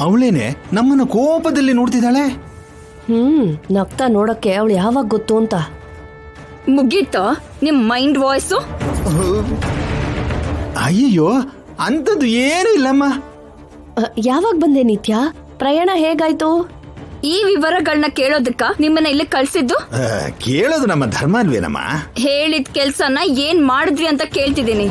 ಅವಳೇನೆ ನಮ್ಮನ್ನ ಕೋಪದಲ್ಲಿ ನೋಡ್ತಿದ್ದಾಳೆ. ನಗ್ತಾ ನೋಡಕ್ಕೆ ಅವಳು ಯಾವಾಗ ಗೊತ್ತು ಅಂತ. ಮುಗೀತ ನಿಮ್ ಮೈಂಡ್ ವಾಯ್ಸು? ಅಯ್ಯಯ್ಯೋ, ಅಂಥದ್ದು ಏನೂ ಇಲ್ಲಮ್ಮ. ಯಾವಾಗ ಬಂದೆ ನಿತ್ಯ? ಪ್ರಯಾಣ ಹೇಗಾಯ್ತು? ಈ ವಿವರಗಳನ್ನ ಕೇಳೋದಕ್ಕ ನಿಮ್ಮನ್ನ ಇಲ್ಲಿ ಕಳ್ಸಿದ್ದು? ಕೇಳೋದು ನಮ್ಮ ಧರ್ಮ ಅಲ್ವೇನಮ್ಮ. ಹೇಳಿದ ಕೆಲ್ಸನ ಏನ್ ಮಾಡಿದ್ರಿ ಅಂತ ಕೇಳ್ತಿದ್ದೀನಿ.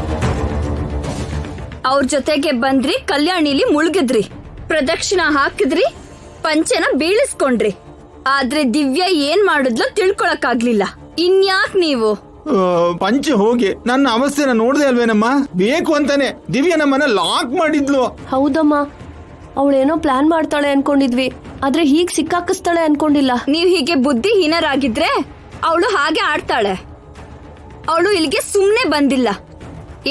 ಅವ್ರ ಜೊತೆಗೆ ಬಂದ್ರಿ, ಕಲ್ಯಾಣಿಲಿ ಮುಳುಗಿದ್ರಿ, ಪ್ರದಕ್ಷಿಣ ಹಾಕಿದ್ರಿ, ಪಂಚನ ಬೀಳಿಸ್ಕೊಂಡ್ರಿ. ಆದ್ರೆ ದಿವ್ಯಾ ಏನ್ ಮಾಡಿದ್ಲು ತಿಳ್ಕೊಳಕ್ಕಾಗ್ಲಿಲ್ಲ. ಇನ್ಯಾಕ್ ನೀವು? ಪಂಚೆ ಹೋಗಿ ನನ್ನ ಅವಸ್ಥೆನ ನೋಡ್ದೆ ಅಲ್ವೇನಮ್ಮ. ಬೇಕು ಅಂತಾನೆ ದಿವ್ಯಾ ನಮ್ಮನ್ನ ಲಾಕ್ ಮಾಡಿದ್ಲು. ಹೌದಮ್ಮ, ಅವಳೇನೋ ಪ್ಲಾನ್ ಮಾಡ್ತಾಳೆ ಅನ್ಕೊಂಡಿದ್ವಿ, ಆದ್ರೆ ಹೀಗ್ ಸಿಕ್ಕಾಕಿಸ್ತಾಳೆ ಅನ್ಕೊಂಡಿಲ್ಲ. ನೀವ್ ಹೀಗೆ ಬುದ್ಧಿಹೀನರಾಗಿದ್ರೆ ಅವಳು ಹಾಗೆ ಆಡ್ತಾಳೆ. ಅವಳು ಇಲ್ಲಿಗೆ ಸುಮ್ನೆ ಬಂದಿಲ್ಲ,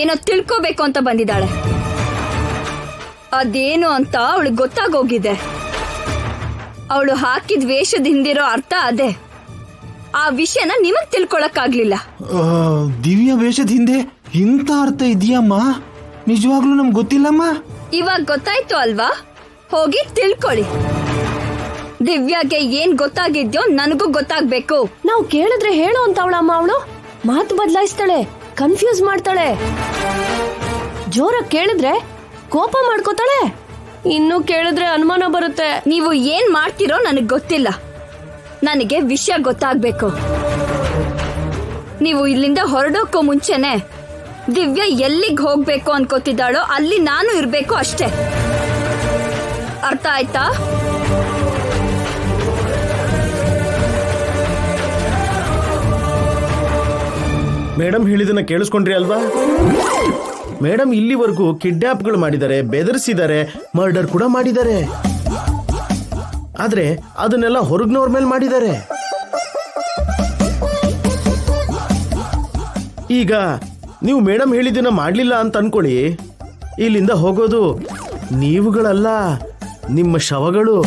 ಏನೋ ತಿಳ್ಕೋಬೇಕು ಅಂತ ಬಂದಿದ್ದಾಳೆ. ಅದೇನು ಅಂತ ಅವಳಿಗೆ ಗೊತ್ತಾಗೋಗಿದೆ. ಅವಳು ಹಾಕಿದ ವೇಷದ ಹಿಂದಿರೋ ಅರ್ಥ ಅದೇ. ಆ ವಿಷಯನ ನಿಮಗ್ ತಿಳ್ಕೊಳಕ್ಕಾಗ್ಲಿಲ್ಲ. ದಿವ್ಯಾ ವೇಷದ ಹಿಂದೆ ಇಂಥ ಅರ್ಥ ಇದೆಯಮ್ಮ? ನಿಜವಾಗ್ಲೂ ನಮ್ಗೆ ಗೊತ್ತಿಲ್ಲಮ್ಮ. ಇವಾಗ ಗೊತ್ತಾಯ್ತು ಅಲ್ವಾ? ಹೋಗಿ ತಿಳ್ಕೊಳ್ಳಿ. ದಿವ್ಯಾಗೆ ಏನ್ ಗೊತ್ತಾಗಿದ್ಯೋ ನನಗೂ ಗೊತ್ತಾಗ್ಬೇಕು. ನಾವು ಕೇಳಿದ್ರೆ ಹೇಳು ಅಂತ ಅವಳಮ್ಮ. ಅವಳು ಮಾತು ಬದಲಾಯಿಸ್ತಾಳೆ, ಕನ್ಫ್ಯೂಸ್ ಮಾಡ್ತಾಳೆ. ಜೋರಾಗಿ ಕೇಳಿದ್ರೆ ಕೋಪ ಮಾಡ್ಕೋತಾಳೆ, ಇನ್ನು ಕೇಳಿದ್ರೆ ಅನುಮಾನ ಬರುತ್ತೆ. ನೀವು ಏನ್ ಮಾಡ್ತಿರೋ ನನಗ್ ಗೊತ್ತಿಲ್ಲ, ನನಗೆ ವಿಷಯ ಗೊತ್ತಾಗ್ಬೇಕು. ನೀವು ಇಲ್ಲಿಂದ ಹೊರಡೋಕ್ಕೂ ಮುಂಚೆನೆ ದಿವ್ಯಾ ಎಲ್ಲಿಗೆ ಹೋಗ್ಬೇಕು ಅನ್ಕೋತಿದ್ದಾಳೋ ಅಲ್ಲಿ ನಾನು ಇರ್ಬೇಕು ಅಷ್ಟೇ. ಅರ್ಥ ಆಯ್ತಾ? ಮೇಡಮ್ ಹೇಳಿದನ್ನ ಕೇಳಿಸ್ಕೊಂಡ್ರಿ ಅಲ್ವಾ? ಮೇಡಮ್ ಇಲ್ಲಿವರೆಗೂ ಕಿಡ್ನಾಪ್ಗಳು ಮಾಡಿದ್ದಾರೆ, ಬೆದರಿಸಿದ್ದಾರೆ, ಮರ್ಡರ್ ಕೂಡ ಮಾಡಿದ್ದಾರೆ. ಆದ್ರೆ ಅದನ್ನೆಲ್ಲ ಹೊರಗ್ನವ್ರ ಮೇಲೆ ಮಾಡಿದ್ದಾರೆ. ಈಗ ನೀವು ಮೇಡಮ್ ಹೇಳಿದ್ದನ್ನ ಮಾಡ್ಲಿಲ್ಲ ಅಂತ ಅನ್ಕೊಳ್ಳಿ, ಇಲ್ಲಿಂದ ಹೋಗೋದು ನೀವುಗಳಲ್ಲ, ನಿಮ್ಮ ಶವಗಳು.